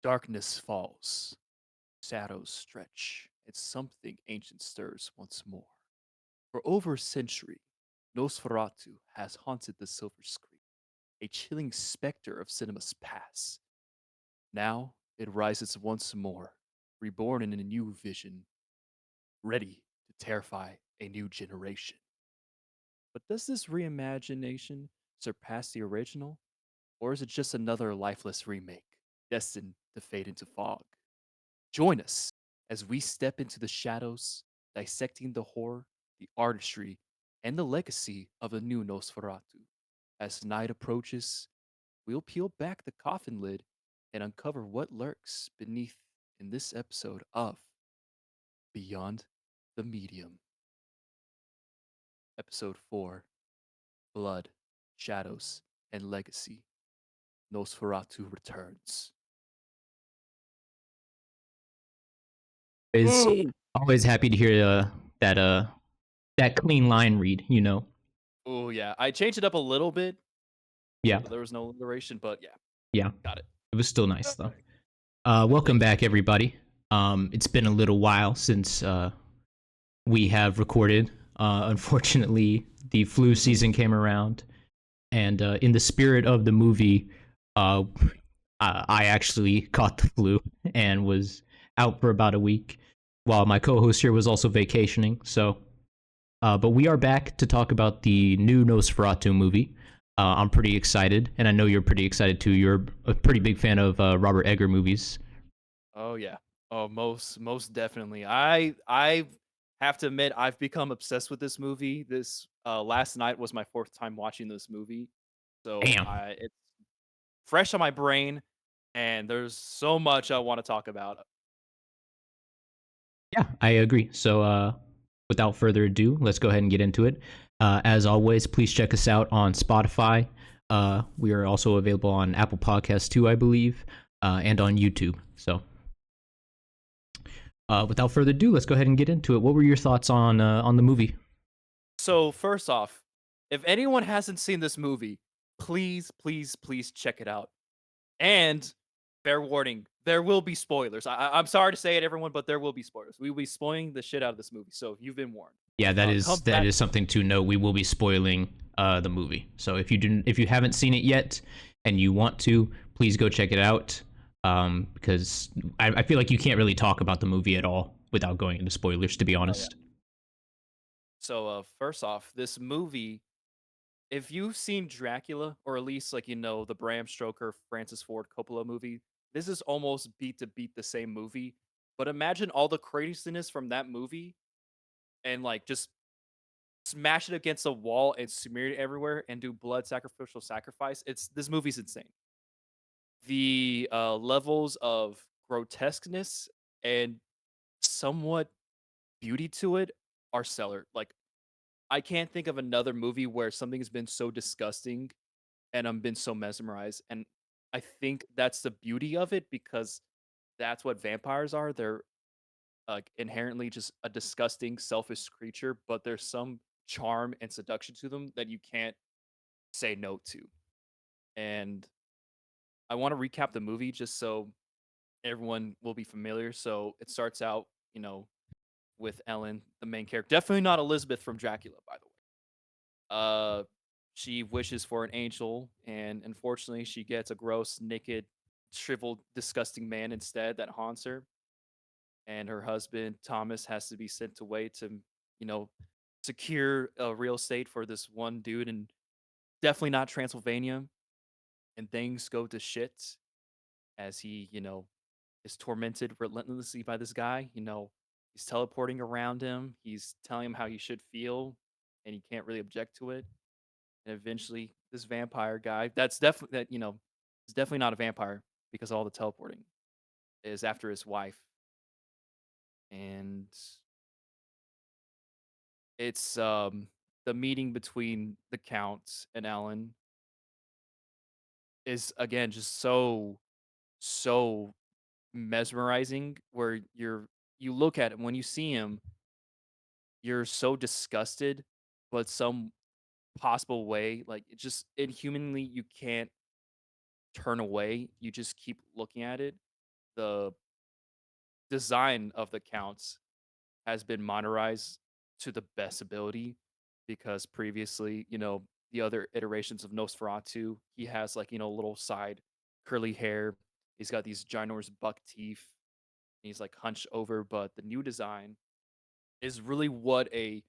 Darkness falls, shadows stretch, and something ancient stirs once more. For over a century, Nosferatu has haunted the silver screen, a chilling specter of cinema's past. Now it rises once more, reborn in a new vision, ready to terrify a new generation. But does this reimagination surpass the original, or is it just another lifeless remake, destined to fade into fog? Join us as we step into the shadows, dissecting the horror, the artistry, and the legacy of the new Nosferatu. As night approaches, we'll peel back the coffin lid and uncover what lurks beneath in this episode of Beyond the Medium. Episode 4: Blood, Shadows, and Legacy. Nosferatu returns. Is Ooh. always happy to hear that that clean line read. Oh yeah, I changed it up a little bit, Yeah, so there was no alliteration, but yeah, yeah. got it. It was still nice though. Alright. Welcome Thank you. back, everybody. It's been a little while since we have recorded. Unfortunately, the flu season came around, and in the spirit of the movie, uh, I actually caught the flu and was out for about a week, while my co-host here was also vacationing. But we are back to talk about the new Nosferatu movie. I'm pretty excited, and I know you're pretty excited too. You're a pretty big fan of Robert Egger movies. Oh yeah. Oh, most definitely. I have to admit I've become obsessed with this movie. This last night was my fourth time watching this movie. So Damn. I it's fresh on my brain and there's so much I want to talk about. Yeah, I agree. Without further ado, let's go ahead and get into it. As always, please check us out on Spotify. We are also available on Apple Podcasts too, I believe, and on YouTube. Without further ado, let's go ahead and get into it. What were your thoughts on the movie? So first off, if anyone hasn't seen this movie, please check it out. And fair warning, there will be spoilers. I'm sorry to say it, everyone, but there will be spoilers. We will be spoiling the shit out of this movie, so you've been warned. Yeah, that Come is that back. is something to know. We will be spoiling the movie. So if you haven't seen it yet and you want to, please go check it out. Because I feel like you can't really talk about the movie at all without going into spoilers. To be Oh yeah. honest. So first off, this movie, if you've seen Dracula, or at least like the Bram Stoker, Francis Ford Coppola movie, this is almost beat to beat the same movie. But imagine all the craziness from that movie and like just smash it against a wall and smear it everywhere and do blood sacrificial sacrifice. It's This movie's insane. The levels of grotesqueness and somewhat beauty to it are stellar. Like I can't think of another movie where something's been so disgusting and I'm been so mesmerized. And I think that's the beauty of it because that's what vampires are. They're inherently just a disgusting, selfish creature, but there's some charm and seduction to them that you can't say no to. And I want to recap the movie just so everyone will be familiar. So it starts out, with Ellen, the main character. Definitely not Elizabeth from Dracula, by the way. She wishes for an angel, and unfortunately, she gets a gross, naked, shriveled, disgusting man instead that haunts her. And her husband Thomas has to be sent away to, you know, secure a real estate for this one dude, and definitely not Transylvania. And things go to shit as he, is tormented relentlessly by this guy. He's teleporting around him. He's telling him how he should feel, and he can't really object to it. And eventually, this vampire guy, is definitely not a vampire because all the teleporting is after his wife, and it's the meeting between the count and Ellen is again just so mesmerizing. Where you look at him when you see him, you're so disgusted, but some possible way, like it just inhumanly, you can't turn away. You just keep looking at it the design of the counts has been modernized to the best ability because previously, the other iterations of Nosferatu, he has like, little side curly hair. He's got these ginormous buck teeth. And he's like hunched over, but the new design is really what a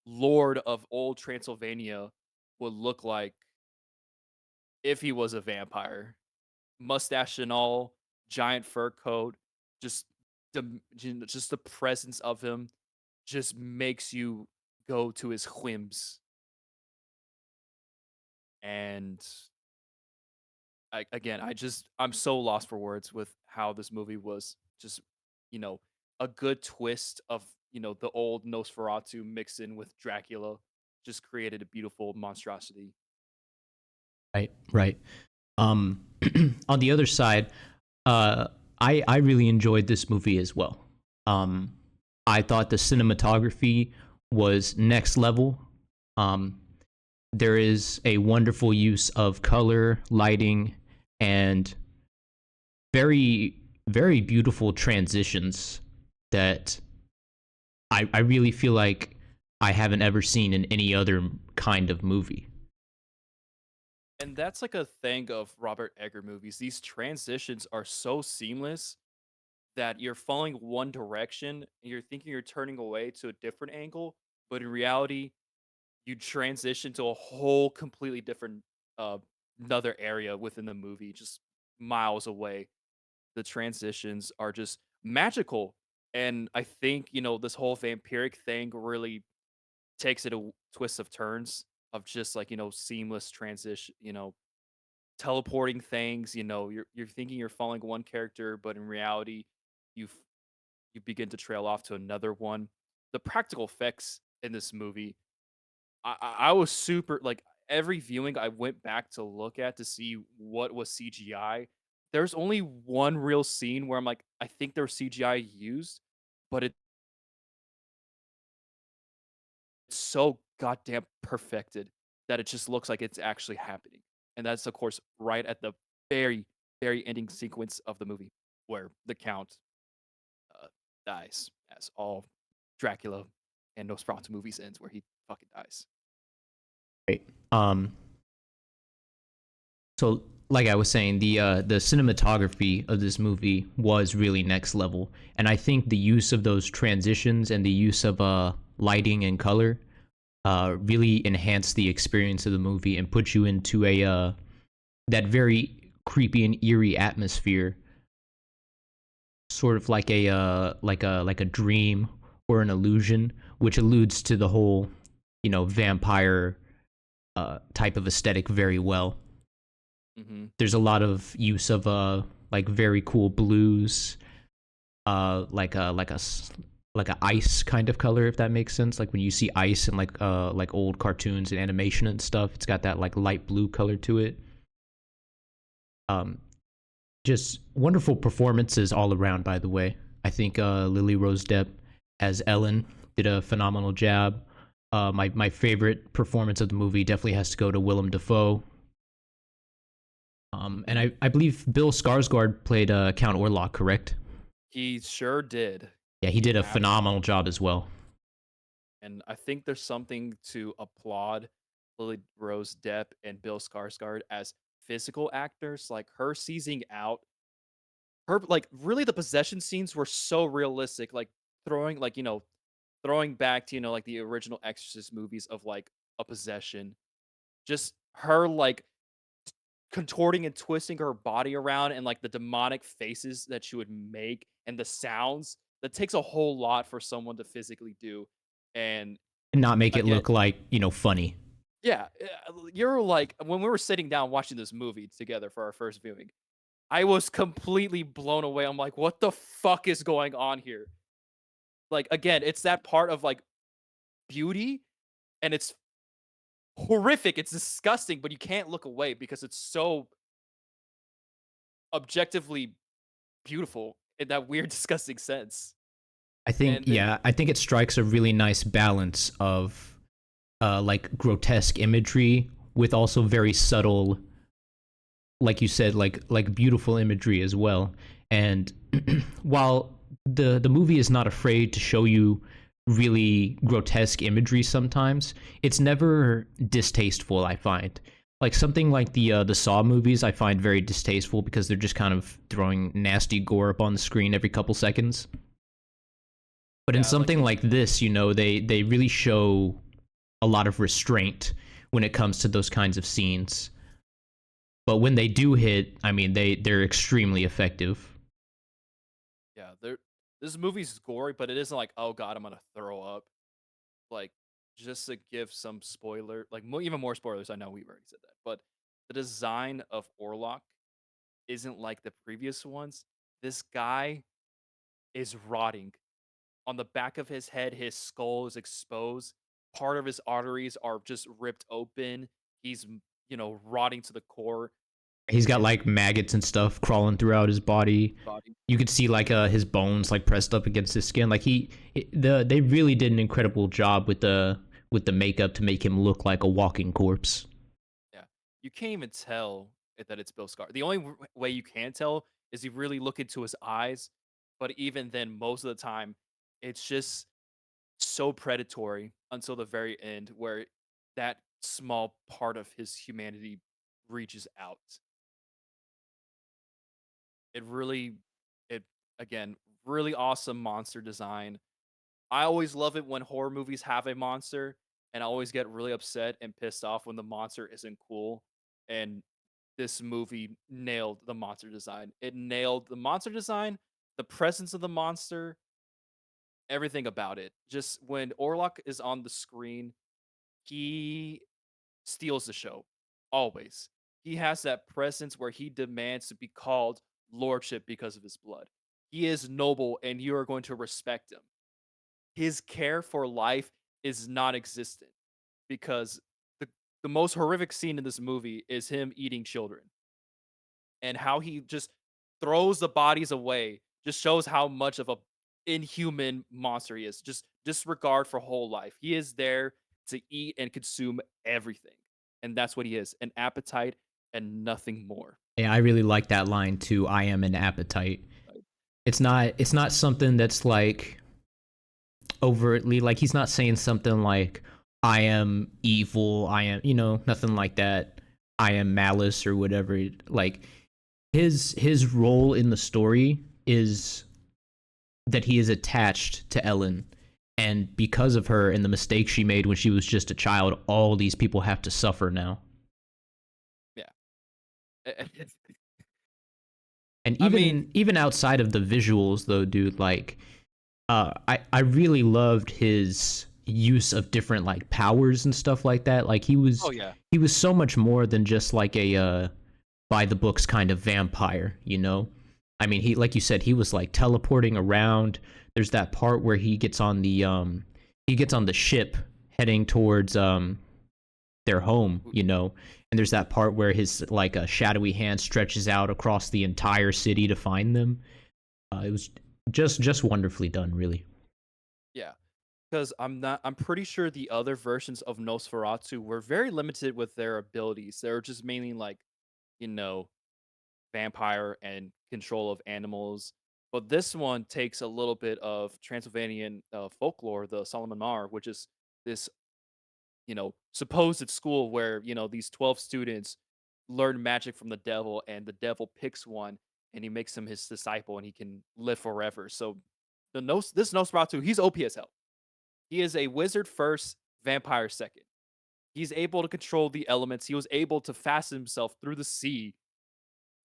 lord of old Transylvania would look like if he was a vampire. Mustache and all, giant fur coat, just just the presence of him just makes you go to his whims. And I'm so lost for words with how this movie was just, you know, a good twist of, the old Nosferatu mixed in with Dracula just created a beautiful monstrosity. Right, right. Um, on the other side, uh, I really enjoyed this movie as well. Um, I thought the cinematography was next level. Um, there is a wonderful use of color, lighting, and very very beautiful transitions that I really feel like I haven't ever seen in any other kind of movie. And that's like a thing of Robert Eggers movies. These transitions are so seamless that you're following one direction and you're thinking you're turning away to a different angle, but in reality, you transition to a whole completely different uh another area within the movie, just miles away. The transitions are just magical. And I think, this whole vampiric thing really takes it a twist of turns of just like, seamless transition, teleporting things, you're thinking you're following one character, but in reality, you f- you begin to trail off to another one. The practical effects in this movie, I was super like every viewing I went back to look at to see what was CGI. There's only one real scene where I'm like, I think there's CGI used, but it's so goddamn perfected that it just looks like it's actually happening. And that's of course right at the very, very ending sequence of the movie where the Count uh, dies, as all Dracula and Nosferatu movies ends, where he fucking dies. Right. So like I was saying, the cinematography of this movie was really next level, and I think the use of those transitions and the use of lighting and color really enhanced the experience of the movie and put you into a that very creepy and eerie atmosphere, sort of like a like a dream or an illusion, which alludes to the whole vampire type of aesthetic very well. Hmm. There's a lot of use of like very cool blues, like a ice kind of color, if that makes sense. Like when you see ice in like old cartoons and animation and stuff, it's got that like light blue color to it. Um, just wonderful performances all around. By the way, I think Lily Rose Depp as Ellen did a phenomenal job. My favorite performance of the movie definitely has to go to Willem Dafoe. And Hmm. I believe Bill Skarsgård played Count Orlok, correct? He sure did. Yeah, he He did a abs phenomenal job as well. and I think there's something to applaud Lily Rose Depp and Bill Skarsgård as physical actors. Like her seizing out, her like really the possession scenes were so realistic. Like throwing, like throwing back to like the original Exorcist movies of like a possession. Just her like contorting and twisting her body around and like the demonic faces that she would make and the sounds that takes a whole lot for someone to physically do. And And not make it again, look like, funny. yeah, you're like when we were sitting down watching this movie together for our first viewing, I was completely blown away. I'm like, what the fuck is going on here? Like again, it's that part of like beauty and it's horrific, it's disgusting, but you can't look away because it's so objectively beautiful in that weird disgusting sense. And then I think it strikes a really nice balance of like grotesque imagery with also very subtle, like you said, like beautiful imagery as well. And while the movie is not afraid to show you really grotesque imagery sometimes, it's never distasteful, I find. Like something like the Saw movies I find very distasteful because they're just kind of throwing nasty gore up on the screen every couple seconds. But in Yeah, like something the like this, they really show a lot of restraint when it comes to those kinds of scenes. But when they do hit, I mean, they're extremely effective. yeah, there this movie's gory, but it isn't like, "Oh god, I'm gonna throw up." Like, just to give some spoiler, like, even more spoilers, I know we've already said that, but the design of Orlok isn't like the previous ones. This guy is rotting. On the back of his head, his skull is exposed. Part of his arteries are just ripped open. He's, rotting to the core. He's got His like maggots and stuff crawling throughout his body. body. You could see like his bones like pressed up against his skin. Like they really did an incredible job with the makeup to make him look like a walking corpse. Yeah. You can't even tell that it's Bill Scar. The only way you can tell is you really look into his eyes, but even then, most of the time, it's just so predatory until the very end where that small part of his humanity reaches out. It really it again, really awesome monster design. I always love it when horror movies have a monster, and I always get really upset and pissed off when the monster isn't cool. And this movie nailed the monster design. It nailed the monster design, the presence of the monster, everything about it. Just when Orlok is on the screen, he steals the show. Always. He has that presence where he demands to be called lordship because of his blood. He is noble and you are going to respect him. His care for life is non-existent because the the most horrific scene in this movie is him eating children, and how he just throws the bodies away just shows how much of a inhuman monster he is. Just disregard for whole life. He is there to eat and consume everything. And that's what he is, an appetite and nothing more. Yeah, I really like that line too. I am an appetite. Right? It's not something that's like overtly like he's not saying something like I am evil, I am, nothing like that. I am malice or whatever. Like his role in the story is that he is attached to Ellen, and because of her and the mistake she made when she was just a child, all these people have to suffer now. Yeah. And I mean, even outside of the visuals though, dude, like I really loved his use of different like powers and stuff like that. Like oh yeah. he was so much more than just like a by the books kind of vampire, you know? I mean, he like you said, he was like teleporting around. There's that part where he gets on the ship heading towards their home, you know. And there's that part where his like a shadowy hand stretches out across the entire city to find them. It was just wonderfully done, really. Yeah. Because I'm pretty sure the other versions of Nosferatu were very limited with their abilities. They were just mainly like, you know, vampire and control of animals. But this one takes a little bit of Transylvanian folklore, the Solomon Mar, which is this, supposed school where, these 12 students learn magic from the devil, and the devil picks one and he makes him his disciple and he can live forever. So this Nosferatu, he's OP as hell. He is a wizard first, vampire second. He's able to control the elements. He was able to fasten himself through the sea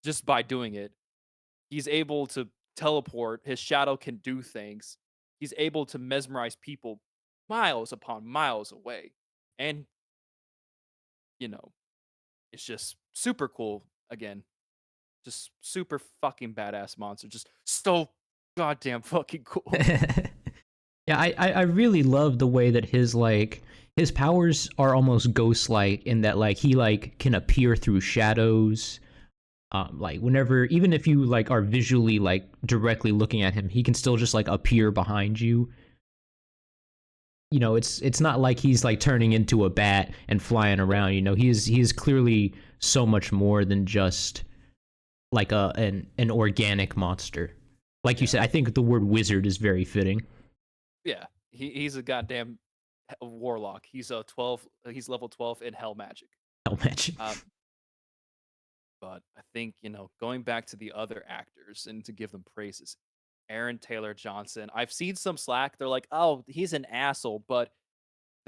just by doing it. He's able to teleport. His shadow can do things. He's able to mesmerize people miles upon miles away. And, you know, it's just super cool. Again, just super fucking badass monster. Just so goddamn fucking cool. Yeah, I really love the way that his powers are almost ghost like in that like he like can appear through shadows. Like whenever even if you like are visually like directly looking at him, he can still just like appear behind you. You know, it's not like he's like turning into a bat and flying around, you know. He is clearly so much more than just like an organic monster. Like you Yeah. said, I think the word wizard is very fitting. Yeah. He's a goddamn warlock. He's a 12, he's level 12 in hell magic. Hell magic. Um, but I think, going back to the other actors and to give them praises, Aaron Taylor Johnson. I've seen some slack. They're like, "Oh, he's an asshole," but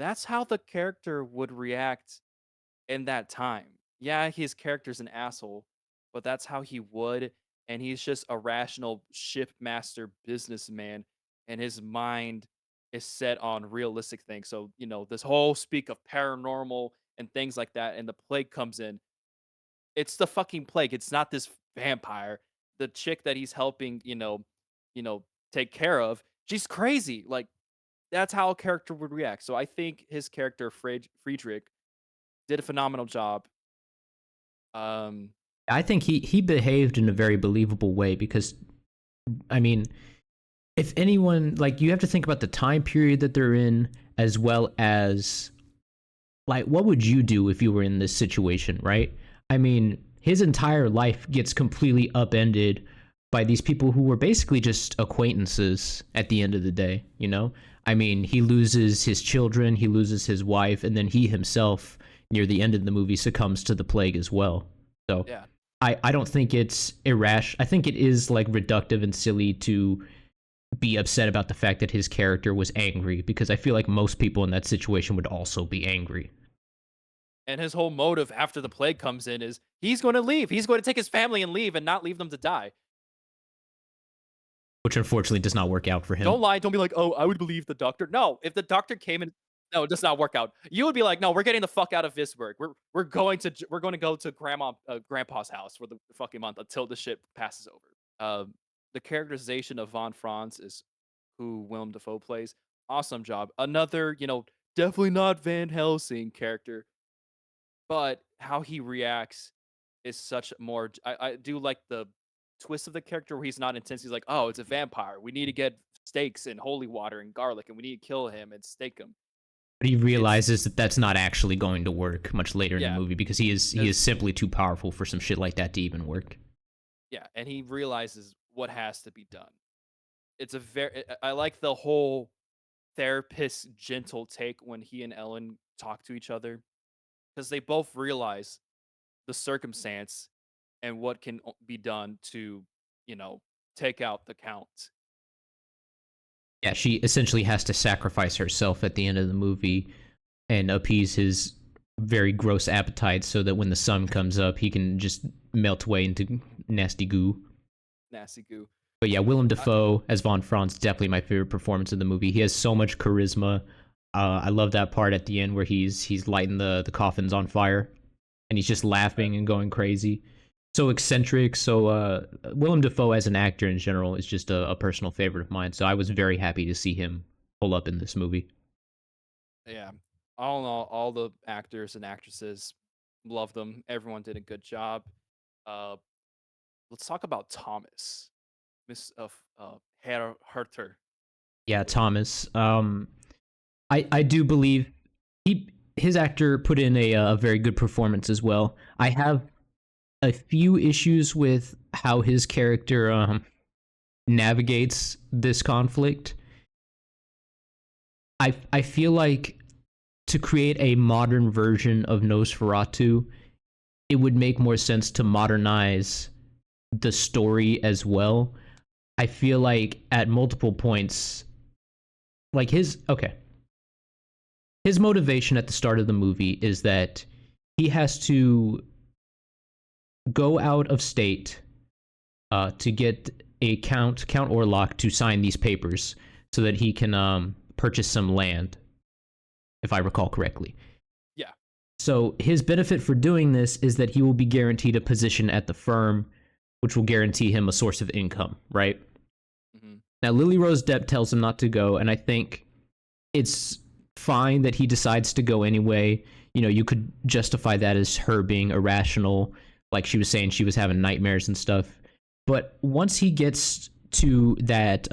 that's how the character would react in that time. Yeah, his character's an asshole, but that's how he would, and he's just a rational shipmaster businessman, and his mind is set on realistic things. So, this whole speak of paranormal and things like that, and the plague comes in. It's the fucking plague. It's not this vampire. The chick that he's helping, you know, take care of, she's crazy. Like, that's how a character would react. So I think his character Friedrich did a phenomenal job. Um, I think he behaved in a very believable way because, I mean, if anyone, like, you have to think about the time period that they're in, as well as, like, what would you do if you were in this situation, right? I mean, his entire life gets completely upended by these people who were basically just acquaintances at the end of the day, you know? I mean, he loses his children, he loses his wife, and then he himself, near the end of the movie, succumbs to the plague as well. So yeah. I don't think it's irrational. I think it is, like, reductive and silly to be upset about the fact that his character was angry, because I feel like most people in that situation would also be angry. And his whole motive after the plague comes in is he's going to leave. He's going to take his family and leave and not leave them to die. Which unfortunately does not work out for him. Don't lie. Don't be like, oh, I would believe the doctor. No, if the doctor came in, no, it does not work out. You would be like, no, we're getting the fuck out of Visburg. We're going to go to grandpa's house for the fucking month until the shit passes over. The characterization of Von Franz is who Willem Dafoe plays. Awesome job. Another, definitely not Van Helsing character, but how he reacts is such more. I do like the twist of the character where he's not intense. He's like, oh, it's a vampire. We need to get steaks and holy water and garlic, and we need to kill him and stake him. But he It's realizes that that's not actually going to work much later in the yeah, movie, because he is simply too powerful for some shit like that to even work. yeah, and he realizes what has to be done. It's a very I like the whole therapist gentle take when he and Ellen talk to each other because they both realize the circumstance and what can be done to, you know, take out the count. Yeah, she essentially has to sacrifice herself at the end of the movie and appease his very gross appetite so that when the sun comes up, he can just melt away into nasty goo. Nasty goo. But yeah, Willem I, Dafoe as Von Franz, definitely my favorite performance in the movie. He has so much charisma. I love that part at the end where he's lighting the coffins on fire, and he's just laughing and going crazy. So eccentric. So Willem Dafoe as an actor in general is just a personal favorite of mine. So I was very happy to see him pull up in this movie. yeah. All in all the actors and actresses love them. Everyone did a good job. Uh, let's talk about Thomas, Miss of Herr Herter. Yeah, Thomas. I do believe his actor put in a very good performance as well. I have a few issues with how his character navigates this conflict. I feel like to create a modern version of Nosferatu, it would make more sense to modernize the story as well. I feel like at multiple points, like his motivation at the start of the movie is that he has to go out of state to get a Count Orlok to sign these papers so that he can purchase some land, if I recall correctly. Yeah. So his benefit for doing this is that he will be guaranteed a position at the firm, which will guarantee him a source of income, right? Mm-hmm. Now, Lily Rose Depp tells him not to go, and I think it's fine that he decides to go anyway. You know, you could justify that as her being irrational, like she was saying she was having nightmares and stuff. But once he gets to that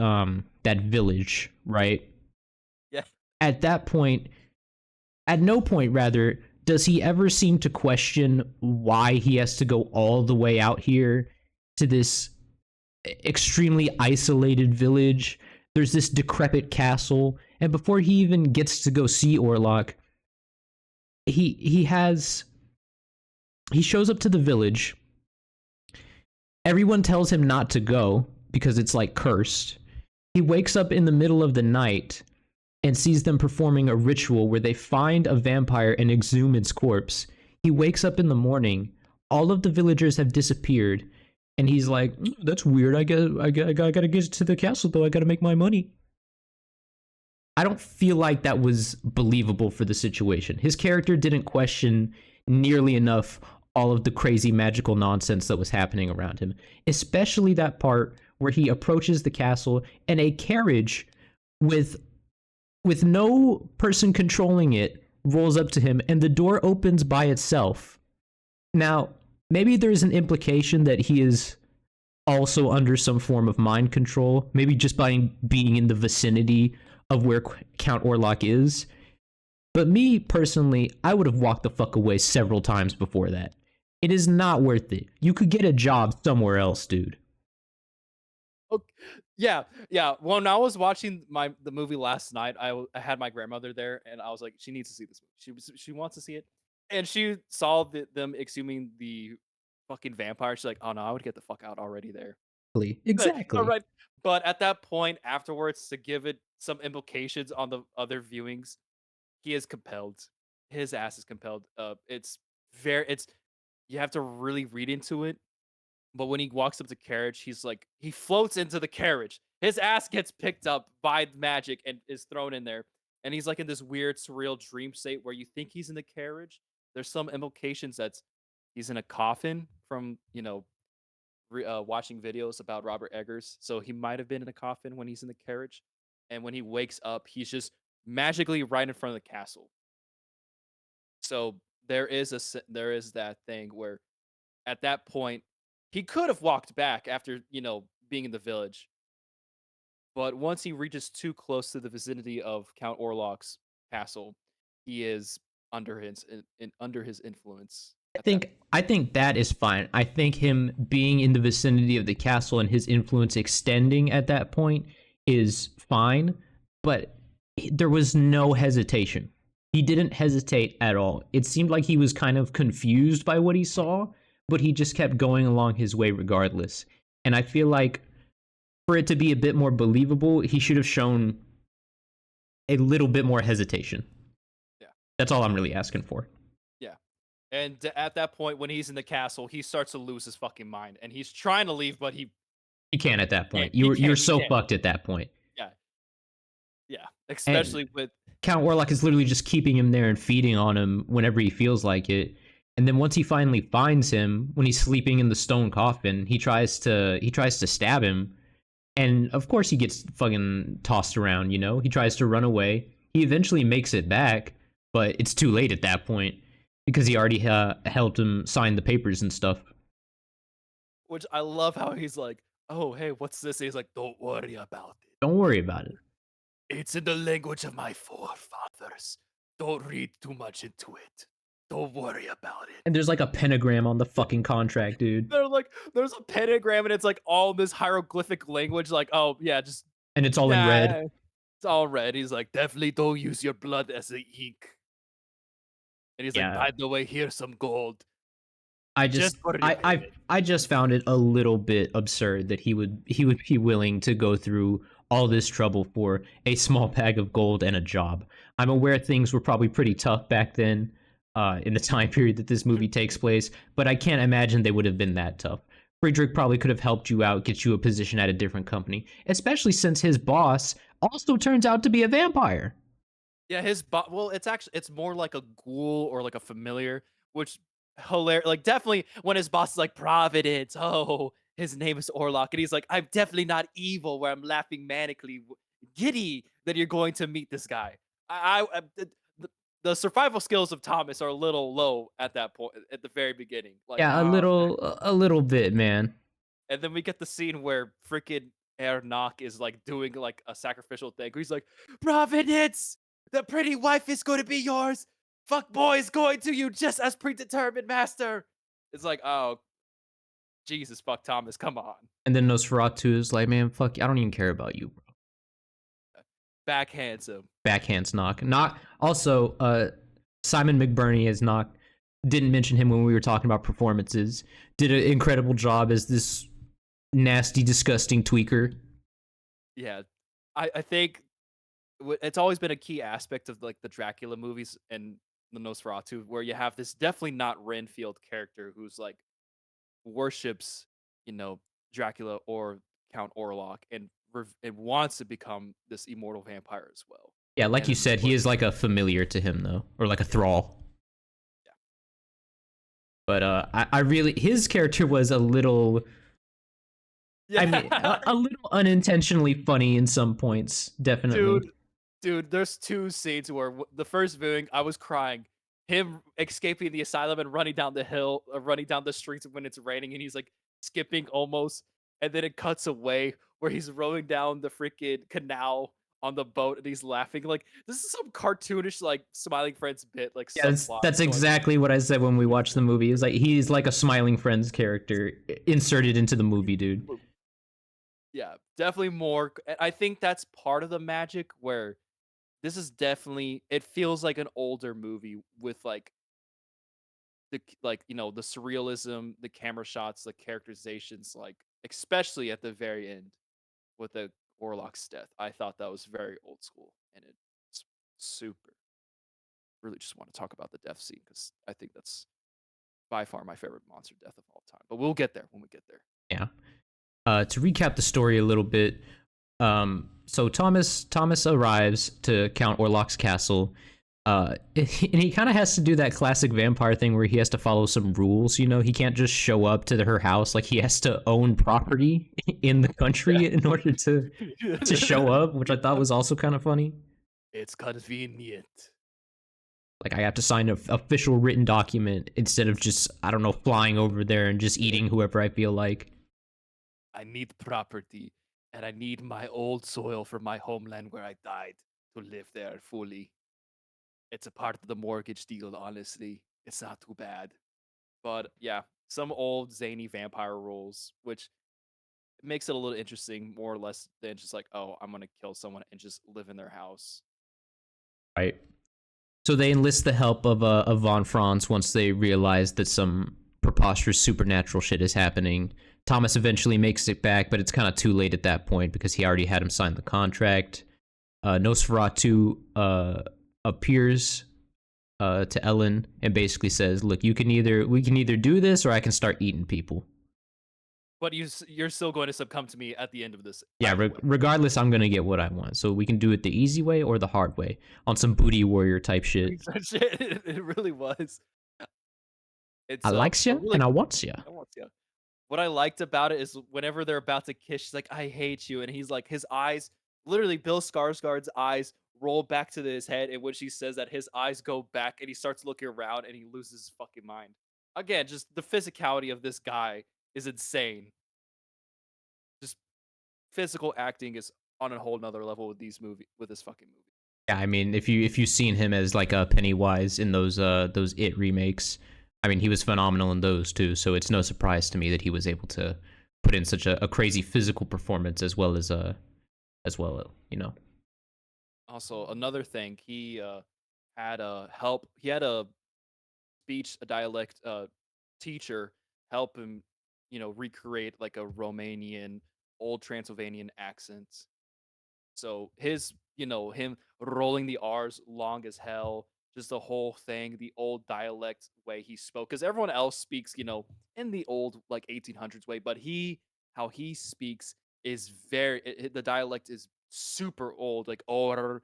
village, right? Yeah. At that point, at no point rather, does he ever seem to question why he has to go all the way out here to this extremely isolated village. There's this decrepit castle, and before he even gets to go see Orlok, he has he shows up to the village. Everyone tells him not to go because it's like cursed. He wakes up in the middle of the night and sees them performing a ritual where they find a vampire and exhume its corpse. He wakes up in the morning. All of the villagers have disappeared, and he's like, "That's weird. I gotta get to the castle though. I gotta make my money." I don't feel like that was believable for the situation. His character didn't question nearly enough all of the crazy magical nonsense that was happening around him, especially that part where he approaches the castle and a carriage with no person controlling it rolls up to him and the door opens by itself. Now, maybe there's an implication that he is also under some form of mind control, maybe just by being in the vicinity of where Count Orlok is. But me personally, I would have walked the fuck away several times before that. It is not worth it. You could get a job somewhere else, dude. Ok yeah, yeah. When I was watching the movie last night, I had my grandmother there, and I was like, "She needs to see this movie. She wants to see it." And she saw them exhuming the fucking vampire. She's like, "Oh, no, I would get the fuck out already there." Exactly. Alright. But at that point afterwards, to give it some implications on the other viewings, he is compelled. His ass is compelled. It's you have to really read into it. But when he walks up to carriage, he floats into the carriage. His ass gets picked up by magic and is thrown in there. And he's like in this weird, surreal dream state where you think he's in the carriage. There's some implications that he's in a coffin from, watching videos about Robert Eggers. So he might have been in a coffin when he's in the carriage. And when he wakes up, he's just magically right in front of the castle. So there is that thing where at that point, he could have walked back after, being in the village, but once he reaches too close to the vicinity of Count Orlok's castle, he is under his influence at that point. I think that is fine. I think him being in the vicinity of the castle and his influence extending at that point is fine, but there was no hesitation. He didn't hesitate at all. It seemed like he was kind of confused by what he saw, but he just kept going along his way regardless. And I feel like for it to be a bit more believable, he should have shown a little bit more hesitation. Yeah. That's all I'm really asking for. Yeah. And at that point, when he's in the castle, he starts to lose his fucking mind, and he's trying to leave, but You can at that can't. point. He You're can't. He so can't. fucked at that point. Yeah. Yeah. And Especially with Count Warlock is literally just keeping him there and feeding on him whenever he feels like it. And then once he finally finds him, when he's sleeping in the stone coffin, he tries to stab him, and of course he gets fucking tossed around. He tries to run away. He eventually makes it back, but it's too late at that point because he already helped him sign the papers and stuff. which I love how he's like, "Oh, hey, what's this?" And he's like, "Don't worry about it. Don't worry about it. It's in the language of my forefathers. Don't read too much into it. Don't worry about it." And there's like a pentagram on the fucking contract, dude. They're like, there's a pentagram and it's like all this hieroglyphic language. Like, oh yeah, just And it's all in red. nah, it's all red. He's like, definitely don't use your blood as the ink. And he's like, Yeah. by the way, here's some gold I just just for your payment. I just found it a little bit absurd that he would be willing to go through all this trouble for a small bag of gold and a job. I'm aware things were probably pretty tough back then, in the time period that this movie takes place, but I can't imagine they would have been that tough. Friedrich probably could have helped you out, get you a position at a different company, especially since his boss also turns out to be a vampire. Yeah, well, it's more like a ghoul or like a familiar, which hilarious. Like definitely when his boss is like Providence, oh, his name is Orlok, and he's like, I'm definitely not evil. Where I'm laughing manically, giddy that you're going to meet this guy. The survival skills of Thomas are a little low at that point at the very beginning. Like, Yeah, oh, a little bit, man. and then we get the scene where freaking Ernok is like doing like a sacrificial thing. He's like, Providence, the pretty wife is going to be yours. Fuck boy is going to you just as predetermined, master. It's like, oh, Jesus fuck Thomas, come on. And then Nosferatu is like, man, fuck, I don't even care about you, bro. Backhands him. Backhands knock. Knock. Also, Simon McBurney is knock. Didn't mention him when we were talking about performances. Did an incredible job as this nasty, disgusting tweaker. Yeah. I think it's always been a key aspect of like the Dracula movies and the Nosferatu, where you have this definitely not Renfield character who's like worships, you know, Dracula or Count Orlok and and wants to become this immortal vampire as well. Yeah, like And you then of said, he course, is like a familiar to him though, or like a thrall. But I really his character was a little. yeah, I mean, yeah. a little unintentionally funny in some points, definitely. Dude, there's two scenes where the first viewing I was crying. Him escaping the asylum and running down the hill, running down the streets when it's raining, and he's like skipping almost, and then it cuts away where he's rolling down the freaking canal on the boat and he's laughing. Like this is some cartoonish like Smiling Friends bit, like Yeah, subplot that's going on. exactly what I said when we watched the movie. It's like he's like a Smiling Friends character inserted into the movie, dude. Yeah, definitely more. I think that's part of the magic where this is definitely it feels like an older movie with like like the surrealism, the camera shots, the characterizations, like especially at the very end with the Orlok's death. I thought that was very old school, and it's super. Really, just want to talk about the death scene because I think that's by far my favorite monster death of all time. But we'll get there when we get there. Yeah. To recap the story a little bit, so Thomas arrives to Count Orlok's castle, and he kind of has to do that classic vampire thing where he has to follow some rules. You know, he can't just show up to her house. Like he has to own property in the country in order to show up, which I thought was also kind of funny. It's convenient. Like I have to sign an official written document instead of just I don't know flying over there and just eating whoever I feel like. I need property, and I need my old soil from my homeland where I died to live there fully. It's a part of the mortgage deal, honestly. It's not too bad. But yeah, some old zany vampire rules, which makes it a little interesting, more or less than just like, oh, I'm gonna kill someone and just live in their house. Right. So they enlist the help of Von Franz once they realize that some preposterous supernatural shit is happening. Thomas eventually makes it back, but it's kind of too late at that point because he already had him sign the contract. Nosferatu appears to Ellen and basically says, "Look, we can either do this or I can start eating people." But you're still going to succumb to me at the end of this. Yeah, either way. regardless, I'm gonna get what I want. So we can do it the easy way or the hard way on some booty warrior type shit. It really was. I It's likes a ya really and I wants ya. I want to. What I liked about it is whenever they're about to kiss, she's like, "I hate you," and he's like, his eyes, literally, Bill Skarsgård's eyes roll back to his head, and when she says that, his eyes go back, and he starts looking around, and he loses his fucking mind. Again, just the physicality of this guy is insane. Just physical acting is on a whole nother level with this fucking movie. Yeah, I mean, if you've seen him as like a Pennywise in those It remakes, I mean, he was phenomenal in those too. So it's no surprise to me that he was able to put in such a crazy physical performance as well, you know. Also, another thing, he had a help. He had a a dialect teacher help him, recreate like a Romanian, old Transylvanian accent. So him rolling the R's long as hell, just the whole thing, the old dialect way he spoke, because everyone else speaks, in the old like 1800s way, but how he speaks is the dialect is super old, like or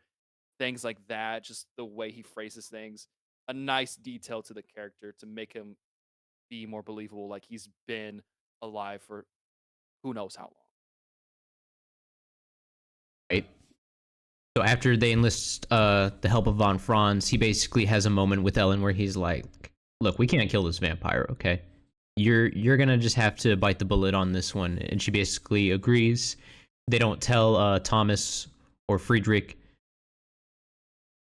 things like that, just the way he phrases things. A nice detail to the character to make him be more believable, like he's been alive for who knows how long. Right. So after they enlist the help of Von Franz, he basically has a moment with Ellen where he's like, "Look, we can't kill this vampire, okay? You're gonna just have to bite the bullet on this one." And she basically agrees. They don't tell Thomas or Friedrich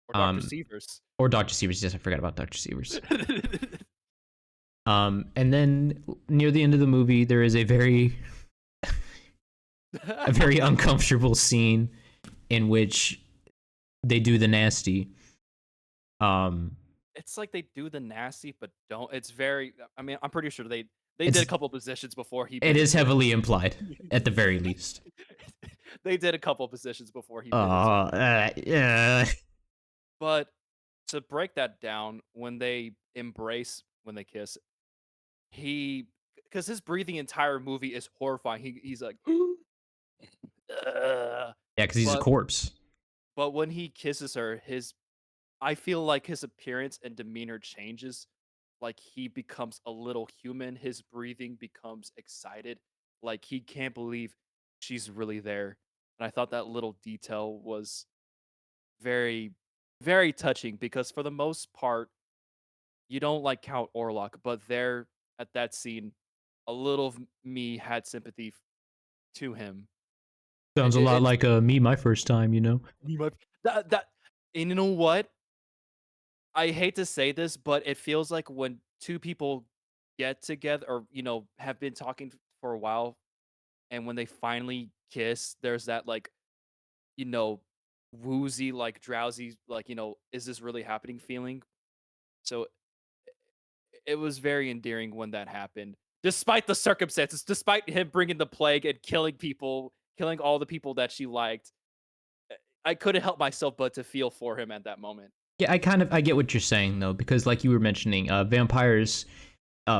Or Dr. Severs. or Dr. Severs. Yes, I forgot about Dr. Severs. And then near the end of the movie, there is a very uncomfortable scene in which they do the nasty. Um, It's like they do the nasty, but don't. It's very. I mean, I'm pretty sure they did a it's couple positions before he it bit is into it. heavily implied, at the very least. They did a couple positions before he bit into it. Yeah. But to break that down, when they embrace, when they kiss, he because his breathing entire movie is horrifying. He's like, "Ugh." Yeah, because he's a but corpse. but when he kisses her, his I feel like his appearance and demeanor changes. Like he becomes a little human. His breathing becomes excited. Like he can't believe she's really there. And I thought that little detail was very, very touching because for the most part, you don't like Count Orlok, but there at that scene, a little of me had sympathy to him. Sounds a lot It's like me my first time, you know. me, my that and you know what? I hate to say this, but it feels like when two people get together or, have been talking for a while and when they finally kiss, there's that like, you know, woozy, like drowsy, like, is this really happening feeling? So it was very endearing when that happened. Despite the circumstances, despite him bringing the plague and killing people, killing all the people that she liked, I couldn't help myself but to feel for him at that moment. Yeah, I get what you're saying though, because like you were mentioning, vampires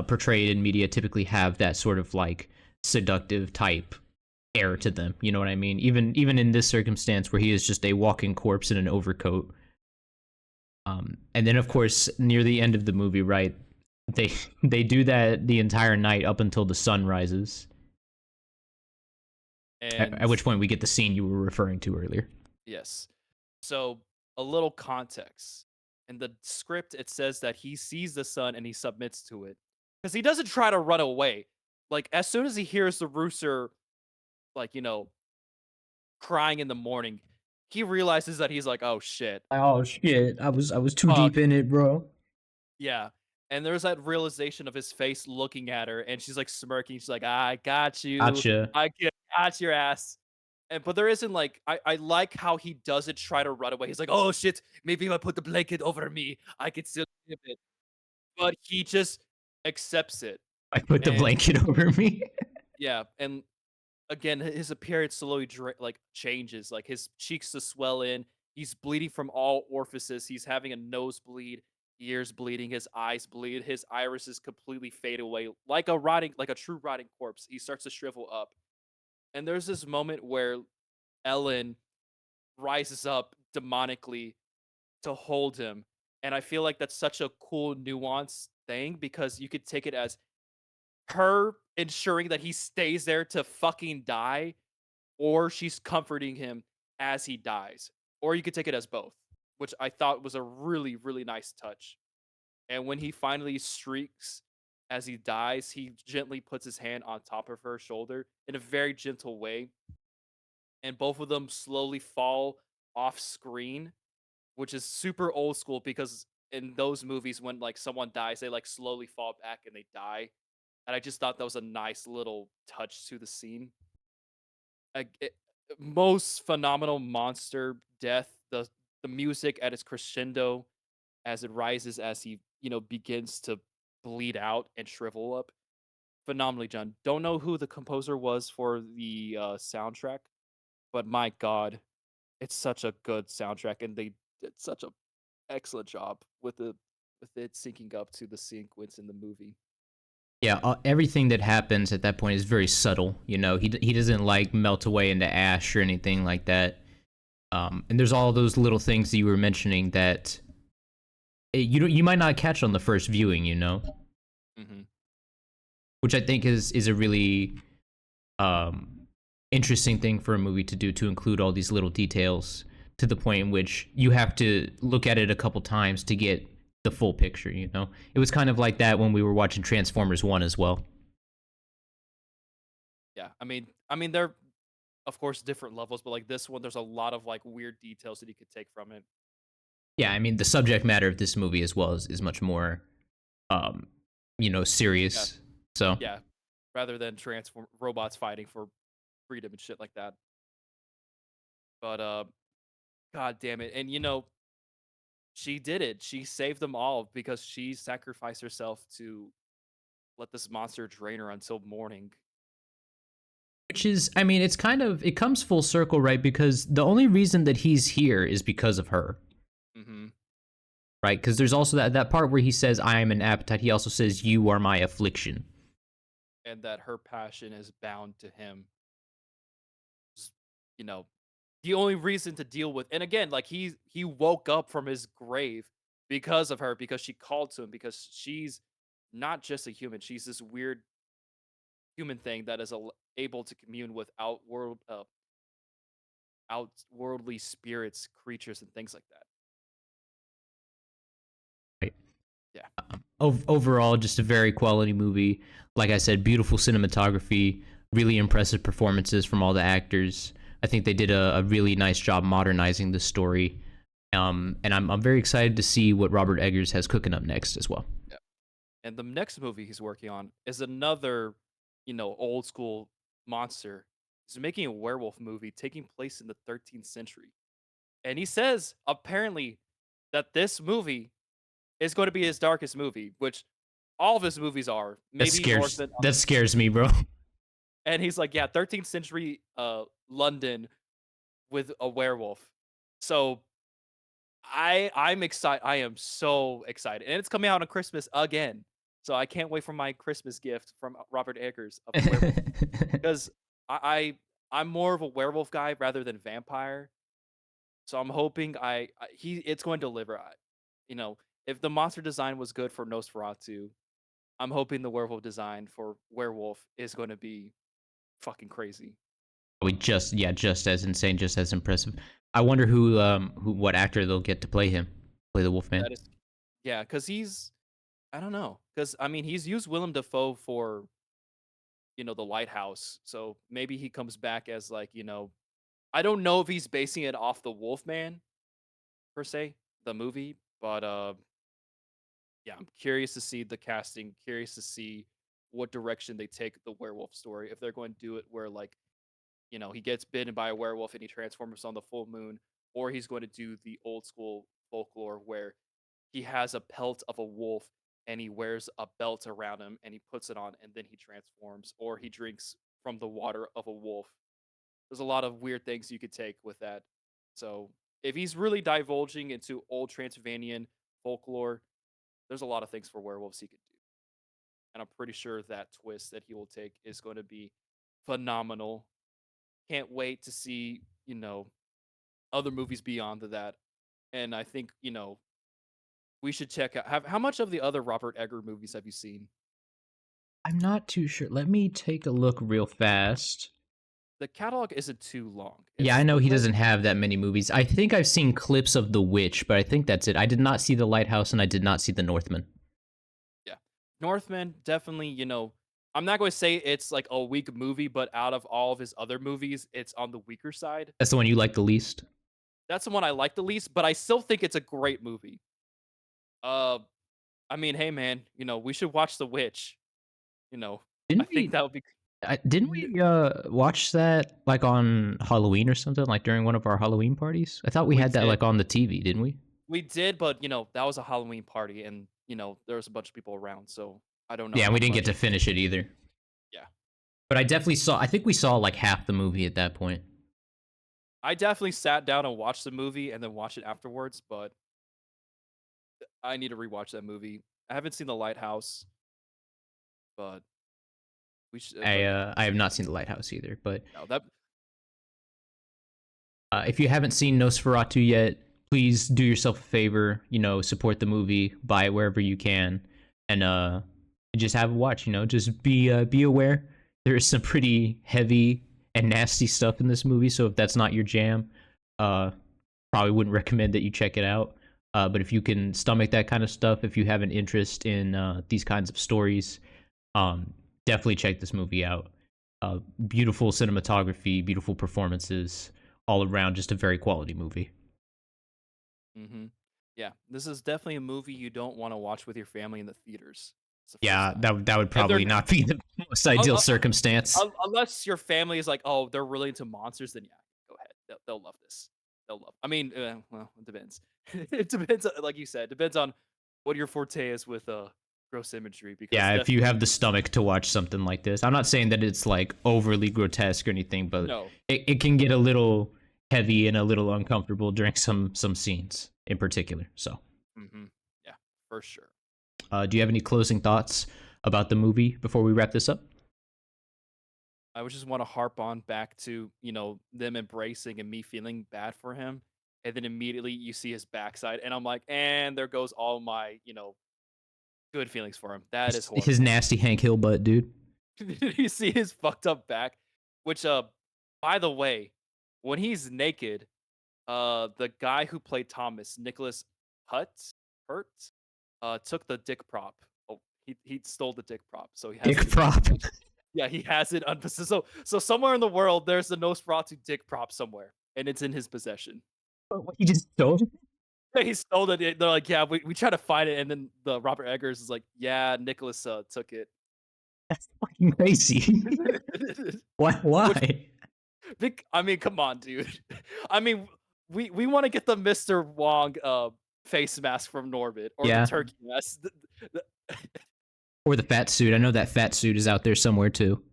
portrayed in media typically have that sort of like seductive type air to them. You know what I mean? Even in this circumstance where he is just a walking corpse in an overcoat. And then of course near the end of the movie, right? They they do that the entire night up until the sun rises. At And which point we get the scene you were referring to earlier. yes. So, a little context. In the script, it says that he sees the sun and he submits to it. Because he doesn't try to run away. Like, as soon as he hears the rooster, like, crying in the morning, he realizes that he's like, oh shit, Oh shit! I was too deep fuck. in it, bro. Yeah. And there's that realization of his face looking at her, and she's like smirking. She's like, I got you. Gotcha. Got your ass. And but there isn't like I like how he doesn't try to run away. He's like, oh shit, maybe if I put the blanket over me, I could still keep it. But he just accepts it. I put the And blanket over me. yeah, and again, his appearance slowly like changes. Like his cheeks to swell in. He's bleeding from all orifices. He's having a nosebleed, ears bleeding, his eyes bleed, his irises completely fade away, like a true rotting corpse. He starts to shrivel up. And there's this moment where Ellen rises up demonically to hold him. And I feel like that's such a cool nuanced thing because you could take it as her ensuring that he stays there to fucking die, or she's comforting him as he dies. Or you could take it as both, which I thought was a really, really nice touch. And when he finally shrieks as he dies, he gently puts his hand on top of her shoulder in a very gentle way. And both of them slowly fall off screen, which is super old school because in those movies when like someone dies, they like slowly fall back and they die. And I just thought that was a nice little touch to the scene. Like most phenomenal monster death, the music at its crescendo as it rises as he, begins to bleed out and shrivel up. Phenomenally done. Don't know who the composer was for the soundtrack, but my god, it's such a good soundtrack and they did such a excellent job with it syncing up to the sequence in the movie. Yeah, everything that happens at that point is very subtle. You know, he doesn't like melt away into ash or anything like that. And there's all those little things that you were mentioning that you might not catch on the first viewing. You know, Hmm. which I think is a really um, interesting thing for a movie to do, to include all these little details to the point in which you have to look at it a couple times to get the full picture. You know, it was kind of like that when we were watching Transformers 1 as well. Yeah, I mean, they're of course different levels, but like this one, there's a lot of like weird details that you could take from it. Yeah, I mean the subject matter of this movie as well is much more um, Yeah, serious. So yeah. Rather than transform robots fighting for freedom and shit like that. But god damn it. And she did it. She saved them all because she sacrificed herself to let this monster drain her until morning. which is, I mean, it's kind of, it comes full circle, right? Because the only reason that he's here is because of her, Mhm. right? Because there's also that part where he says, I am an appetite. He also says, you are my affliction. And that her passion is bound to him. S- You know, the only reason to deal with, and again, like he woke up from his grave because of her, because she called to him, because she's not just a human, she's this weird human thing that is able to commune with outworldly spirits, creatures, and things like that. Right. Yeah. Overall, just a very quality movie. Like I said, beautiful cinematography, really impressive performances from all the actors. I think they did a really nice job modernizing the story. And I'm very excited to see what Robert Eggers has cooking up next as well. Yeah. And the next movie he's working on is another, old school monster. He's making a werewolf movie taking place in the 13th century. And he says apparently that this movie is going to be his darkest movie, which all of his movies are, maybe more than That scares me, bro. and he's like, yeah, 13th century London with a werewolf. So I'm excited. I am so excited. And it's coming out on Christmas again. So I can't wait for my Christmas gift from Robert Eggers of a werewolf. Because I'm more of a werewolf guy rather than vampire. So I'm hoping it's going to deliver. If the monster design was good for Nosferatu, I'm hoping the werewolf design for werewolf is going to be fucking crazy. We just yeah, just as insane, just as impressive. I wonder what actor they'll get to play the Wolfman. That is, yeah, because I don't know, because I mean he's used Willem Dafoe for the lighthouse, so maybe he comes back as like I don't know if he's basing it off the Wolfman per se, the movie, but yeah, I'm curious to see the casting, curious to see what direction they take the werewolf story. If they're going to do it where like, he gets bitten by a werewolf and he transforms on the full moon, or he's going to do the old school folklore where he has a pelt of a wolf and he wears a belt around him and he puts it on and then he transforms, or he drinks from the water of a wolf. There's a lot of weird things you could take with that. So if he's really divulging into old Transylvanian folklore, there's a lot of things for werewolves he could do. And I'm pretty sure that twist that he will take is going to be phenomenal. Can't wait to see, other movies beyond that. And I think, we should check out how much of the other Robert Egger movies have you seen? I'm not too sure. Let me take a look real fast. The catalog isn't too long. Yeah, I It's know he limited. doesn't have that many movies. I think I've seen clips of The Witch, but I think that's it. I did not see The Lighthouse and I did not see The Northman. Yeah. Northman definitely, I'm not going to say it's like a weak movie, but out of all of his other movies, it's on the weaker side. That's the one you like the least. That's the one I like the least, but I still think it's a great movie. Uh I mean, hey man, we should watch The Witch, you know. I Didn't think we that would be didn't we watch that like on Halloween or something, like during one of our Halloween parties? I thought we we had that did. like on the TV, didn't we? We did, but that was a Halloween party and there was a bunch of people around, so I don't know Yeah, how we didn't get much. to finish it either. Yeah. But I think we saw like half the movie at that point. I definitely sat down and watched the movie and then watched it afterwards, but I need to rewatch that movie. I haven't seen The Lighthouse, but we should. But yeah, I have not seen The Lighthouse either, but no, that if you haven't seen Nosferatu yet, please do yourself a favor. Support the movie, buy it wherever you can, and just have a watch. Just be aware. There is some pretty heavy and nasty stuff in this movie, so if that's not your jam, uh, probably wouldn't recommend that you check it out. But if you can stomach that kind of stuff, if you have an interest in these kinds of stories, definitely check this movie out. Beautiful cinematography, beautiful performances, all around, just a very quality movie. yeah, this is definitely a movie you don't want to watch with your family in the theaters. It's the first Yeah, time. that would And they're probably not be the most ideal circumstance. unless your family is like, "Oh, they're really into monsters," then yeah, go ahead. They'll love this. They'll love I mean, well, it depends. It depends, like you said, depends on what your forte is with, gross imagery because Yeah, if you definitely have the stomach to watch something like this. I'm not saying that it's like overly grotesque or anything, but no. it can get a little heavy and a little uncomfortable during some scenes in particular. So, Mhm. Yeah, for sure. do you have any closing thoughts about the movie before we wrap this up? I would just wanna harp on back to, them embracing and me feeling bad for him, and then immediately you see his backside, and I'm like, "And there goes all my, good feelings for him." That is His horrible. nasty Hank Hill butt, dude. You see his fucked up back, which, by the way, when he's naked, the guy who played Thomas, Nicholas Hutz Hurt, took the dick prop. Oh, he stole the dick prop, so he has it Dick in his prop. possession. Yeah, he has it so somewhere in the world, there's a Nosferatu dick prop somewhere, and it's in his possession. What, he just stole it? He stole it. They're like, "Yeah, we try to find it," and then the Robert Eggers is like, "Yeah, Nicholas, took it." That's fucking crazy. Why? Which Why? I mean, come on, dude. I mean, we wanna get the Mr. Wong, face mask from Norbit or the Yeah, turkey mask. The or the fat suit. I know that fat suit is out there somewhere too.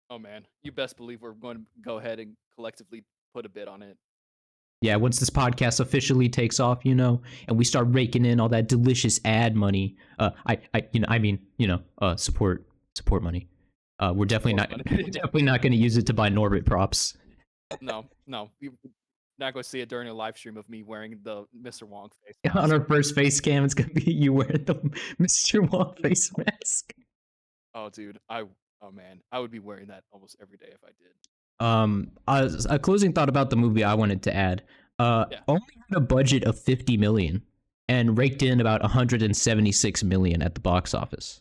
oh, man. You best believe we're going to go ahead and collectively put a bid on it. Yeah, once this podcast officially takes off, and we start raking in all that delicious ad money, support money. We're definitely Support not, money. we're definitely not going to use it to buy Norbit props. No, no. You're not gonna see it during a live stream of me wearing the Mr. Wong face On mask. our first face cam, it's going to be you wearing the Mr. Wall face mask. Oh, dude. Oh, man. I would be wearing that almost every day if I did. A closing thought about the movie I wanted to add. Yeah. Only had a budget of 50 million and raked in about 176 million at the box office.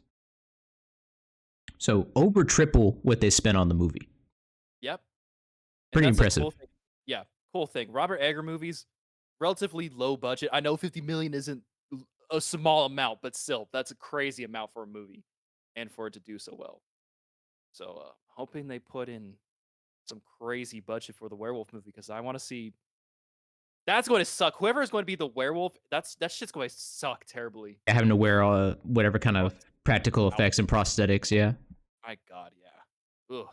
So over triple what they spent on the movie. Yep. And Pretty that's a impressive. cool thing. Yeah, cool thing. Robert Egger movies, relatively low budget. I know 50 million isn't a small amount, but still, that's a crazy amount for a movie and for it to do so well. So, hoping they put in some crazy budget for the werewolf movie because I want to see. That's going to suck. Whoever is going to be the werewolf, that shit's going to suck terribly. Having to wear whatever kind Oh, of practical out. effects and prosthetics, yeah. My God, yeah. Ugh.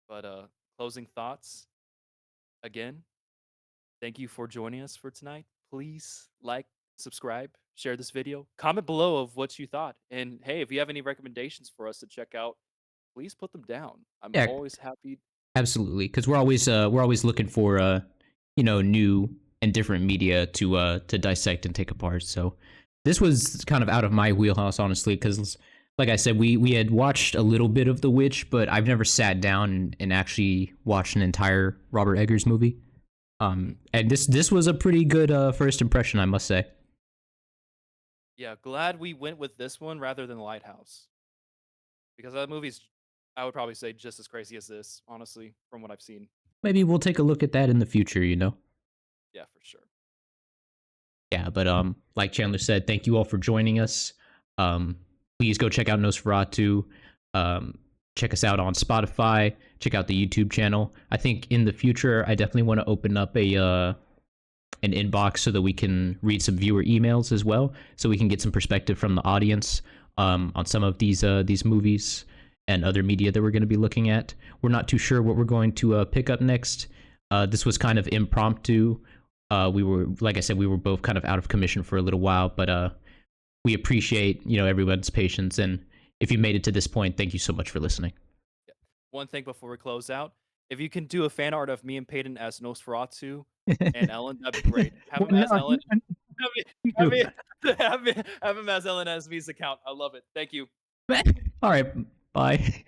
But closing thoughts again. Thank you for joining us for tonight. Please like, subscribe, share this video, comment below of what you thought. And hey, if you have any recommendations for us to check out, please put them down. I'm Yeah, always happy. absolutely. Because we're always looking for new and different media to dissect and take apart. So this was kind of out of my wheelhouse, honestly, because like I said, we had watched a little bit of The Witch, but I've never sat down and actually watched an entire Robert Eggers movie. Mhm. And this was a pretty good first impression, I must say. Yeah, glad we went with this one rather than Lighthouse because that movie's, I would probably say, just as crazy as this, honestly, from what I've seen. Maybe we'll take a look at that in the future. Yeah, for sure. Yeah, but like Chandler said, thank you all for joining us. Please go check out Nosferatu. Check us out on Spotify. Check out the YouTube channel. I think in the future, I definitely want to open up an inbox so that we can read some viewer emails as well, so we can get some perspective from the audience on some of these movies and other media that we're going to be looking at. We're not too sure what we're going to pick up next. This was kind of impromptu. We were, like I said, we were both kind of out of commission for a little while, but we appreciate everyone's patience. And if you made it to this point, thank you so much for listening. Yeah. One thing before we close out, if you can do a fan art of me and Peyton as Nosferatu and Ellen, that'd be great. Have Well, him as Ellen. Have me, have no. me, have him as Ellen as me's account. I love it. Thank you. All right, bye.